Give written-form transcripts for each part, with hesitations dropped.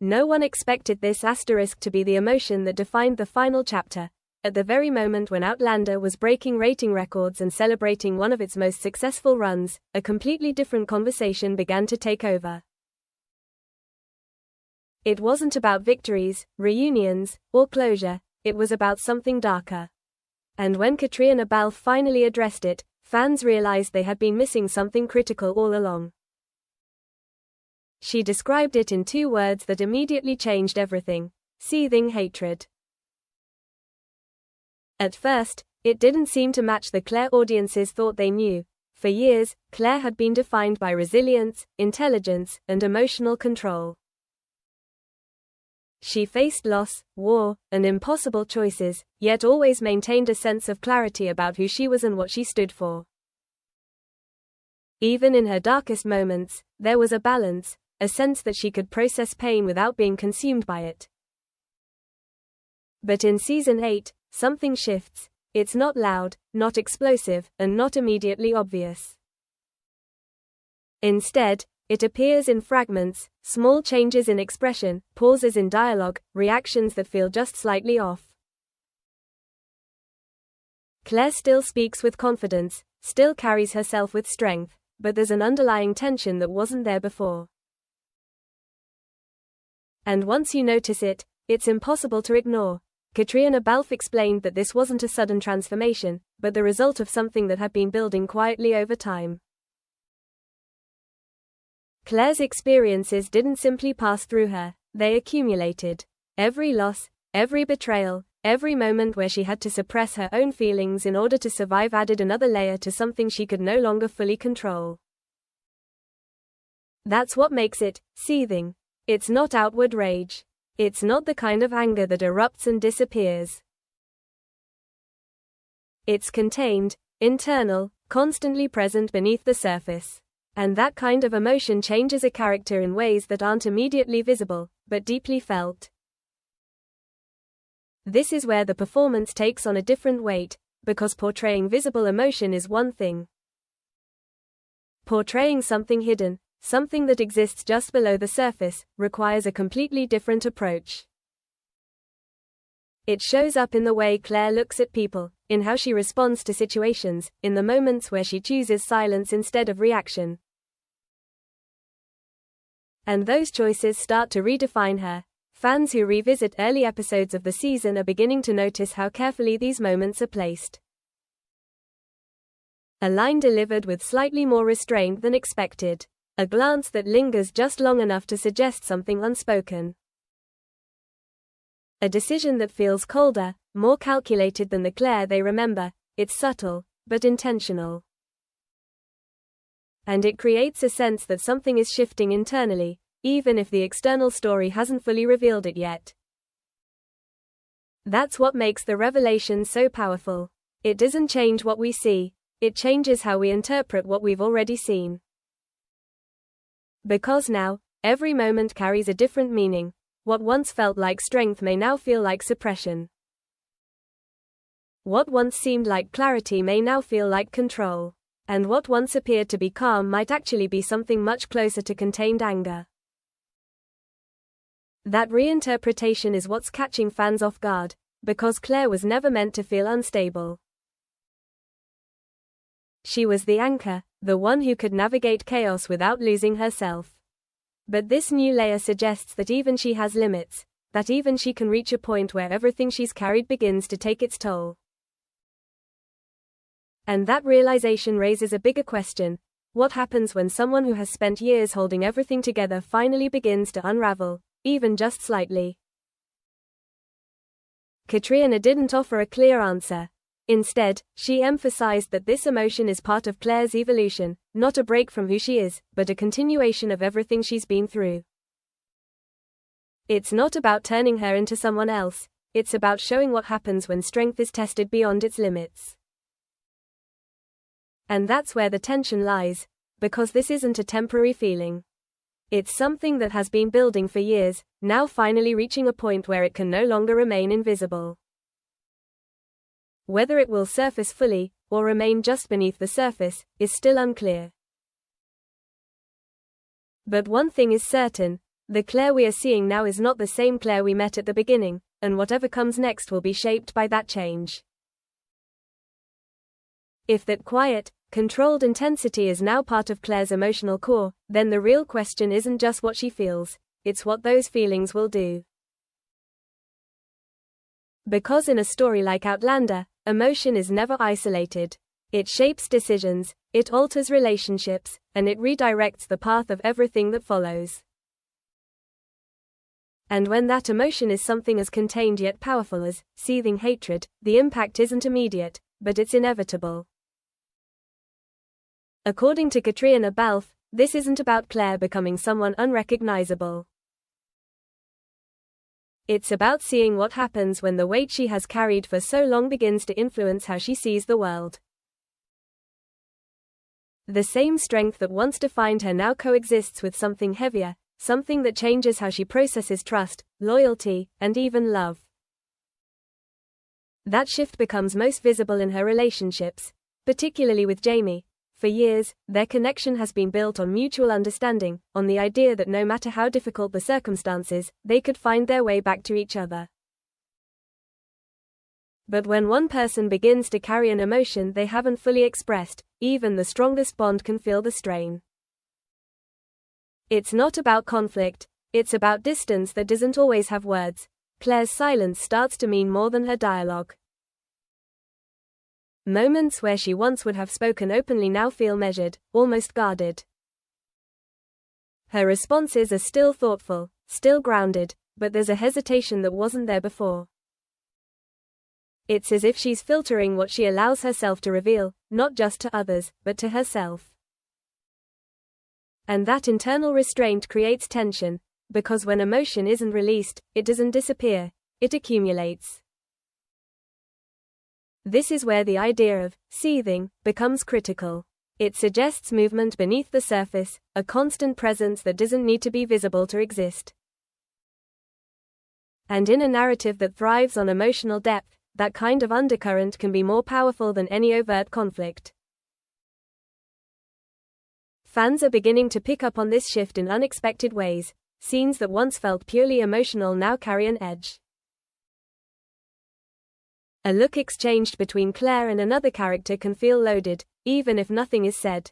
No one expected this asterisk to be the emotion that defined the final chapter. At the very moment when Outlander was breaking rating records and celebrating one of its most successful runs, a completely different conversation began to take over. It wasn't about victories, reunions, or closure, it was about something darker. And when Caitríona Balfe finally addressed it, fans realized they had been missing something critical all along. She described it in 2 words that immediately changed everything: seething hatred. At first, it didn't seem to match the Claire audiences thought they knew. For years, Claire had been defined by resilience, intelligence, and emotional control. She faced loss, war, and impossible choices, yet always maintained a sense of clarity about who she was and what she stood for. Even in her darkest moments, there was a balance, a sense that she could process pain without being consumed by it. But in Season 8, something shifts. It's not loud, not explosive, and not immediately obvious. Instead, it appears in fragments, small changes in expression, pauses in dialogue, reactions that feel just slightly off. Claire still speaks with confidence, still carries herself with strength, but there's an underlying tension that wasn't there before. And once you notice it, it's impossible to ignore. Caitríona Balfe explained that this wasn't a sudden transformation, but the result of something that had been building quietly over time. Claire's experiences didn't simply pass through her, they accumulated. Every loss, every betrayal, every moment where she had to suppress her own feelings in order to survive added another layer to something she could no longer fully control. That's what makes it seething. It's not outward rage. It's not the kind of anger that erupts and disappears. It's contained, internal, constantly present beneath the surface. And that kind of emotion changes a character in ways that aren't immediately visible, but deeply felt. This is where the performance takes on a different weight, because portraying visible emotion is one thing. Portraying something hidden, something that exists just below the surface, requires a completely different approach. It shows up in the way Claire looks at people, in how she responds to situations, in the moments where she chooses silence instead of reaction. And those choices start to redefine her. Fans who revisit early episodes of the season are beginning to notice how carefully these moments are placed. A line delivered with slightly more restraint than expected. A glance that lingers just long enough to suggest something unspoken. A decision that feels colder, more calculated than the Claire they remember. It's subtle, but intentional. And it creates a sense that something is shifting internally, even if the external story hasn't fully revealed it yet. That's what makes the revelation so powerful. It doesn't change what we see, it changes how we interpret what we've already seen. Because now, every moment carries a different meaning. What once felt like strength may now feel like suppression. What once seemed like clarity may now feel like control. And what once appeared to be calm might actually be something much closer to contained anger. That reinterpretation is what's catching fans off guard, because Claire was never meant to feel unstable. She was the anchor, the one who could navigate chaos without losing herself. But this new layer suggests that even she has limits, that even she can reach a point where everything she's carried begins to take its toll. And that realization raises a bigger question. What happens when someone who has spent years holding everything together finally begins to unravel, even just slightly? Caitríona didn't offer a clear answer. Instead, she emphasized that this emotion is part of Claire's evolution, not a break from who she is, but a continuation of everything she's been through. It's not about turning her into someone else, it's about showing what happens when strength is tested beyond its limits. And that's where the tension lies, because this isn't a temporary feeling. It's something that has been building for years, now finally reaching a point where it can no longer remain invisible. Whether it will surface fully, or remain just beneath the surface, is still unclear. But one thing is certain, The Claire we are seeing now is not the same Claire we met at the beginning, and whatever comes next will be shaped by that change. If that quiet, controlled intensity is now part of Claire's emotional core, then the real question isn't just what she feels, it's what those feelings will do. Because in a story like Outlander, emotion is never isolated. It shapes decisions, it alters relationships, and it redirects the path of everything that follows. And when that emotion is something as contained yet powerful as seething hatred, the impact isn't immediate, but it's inevitable. According to Caitríona Balfe, this isn't about Claire becoming someone unrecognizable. It's about seeing what happens when the weight she has carried for so long begins to influence how she sees the world. The same strength that once defined her now coexists with something heavier, something that changes how she processes trust, loyalty, and even love. That shift becomes most visible in her relationships, particularly with Jamie. For years, their connection has been built on mutual understanding, on the idea that no matter how difficult the circumstances, they could find their way back to each other. But when one person begins to carry an emotion they haven't fully expressed, even the strongest bond can feel the strain. It's not about conflict, it's about distance that doesn't always have words. Claire's silence starts to mean more than her dialogue. Moments where she once would have spoken openly now feel measured, almost guarded. Her responses are still thoughtful, still grounded, but there's a hesitation that wasn't there before. It's as if she's filtering what she allows herself to reveal, not just to others, but to herself. And that internal restraint creates tension, because when emotion isn't released, it doesn't disappear, it accumulates. This is where the idea of seething becomes critical. It suggests movement beneath the surface, a constant presence that doesn't need to be visible to exist. And in a narrative that thrives on emotional depth, that kind of undercurrent can be more powerful than any overt conflict. Fans are beginning to pick up on this shift in unexpected ways. Scenes that once felt purely emotional now carry an edge. A look exchanged between Claire and another character can feel loaded, even if nothing is said.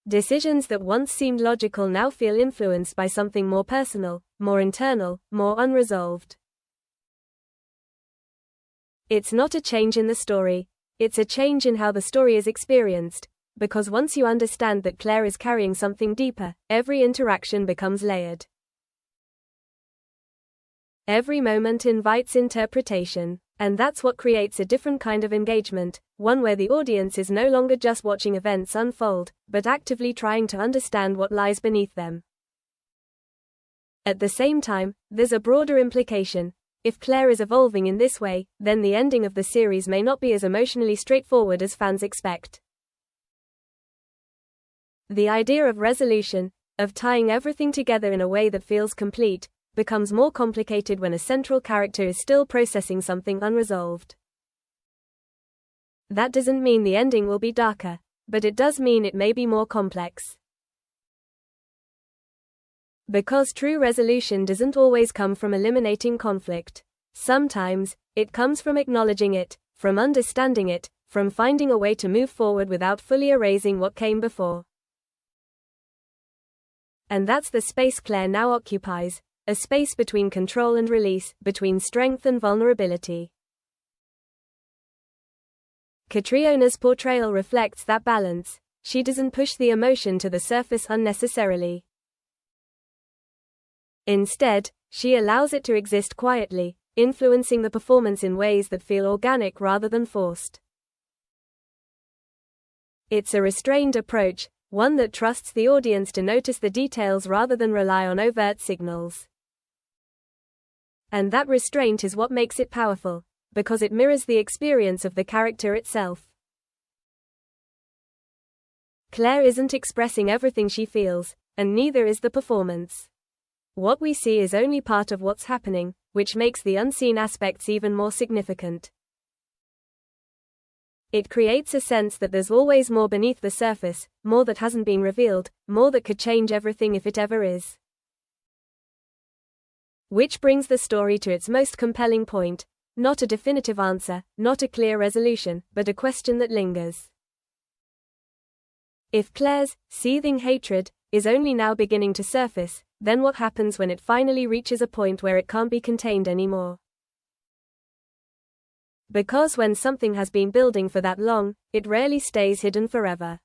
Decisions that once seemed logical now feel influenced by something more personal, more internal, more unresolved. It's not a change in the story, it's a change in how the story is experienced, because once you understand that Claire is carrying something deeper, every interaction becomes layered. Every moment invites interpretation, and that's what creates a different kind of engagement, one where the audience is no longer just watching events unfold, but actively trying to understand what lies beneath them. At the same time, there's a broader implication. If Claire is evolving in this way, then the ending of the series may not be as emotionally straightforward as fans expect. The idea of resolution, of tying everything together in a way that feels complete, becomes more complicated when a central character is still processing something unresolved. That doesn't mean the ending will be darker, but it does mean it may be more complex. Because true resolution doesn't always come from eliminating conflict. Sometimes, it comes from acknowledging it, from understanding it, from finding a way to move forward without fully erasing what came before. And that's the space Claire now occupies. A space between control and release, between strength and vulnerability. Caitríona's portrayal reflects that balance. She doesn't push the emotion to the surface unnecessarily. Instead, she allows it to exist quietly, influencing the performance in ways that feel organic rather than forced. It's a restrained approach, one that trusts the audience to notice the details rather than rely on overt signals. And that restraint is what makes it powerful, because it mirrors the experience of the character itself. Claire isn't expressing everything she feels, and neither is the performance. What we see is only part of what's happening, which makes the unseen aspects even more significant. It creates a sense that there's always more beneath the surface, more that hasn't been revealed, more that could change everything if it ever is. Which brings the story to its most compelling point. Not a definitive answer, not a clear resolution, but a question that lingers. If Claire's seething hatred is only now beginning to surface, then what happens when it finally reaches a point where it can't be contained anymore? Because when something has been building for that long, it rarely stays hidden forever.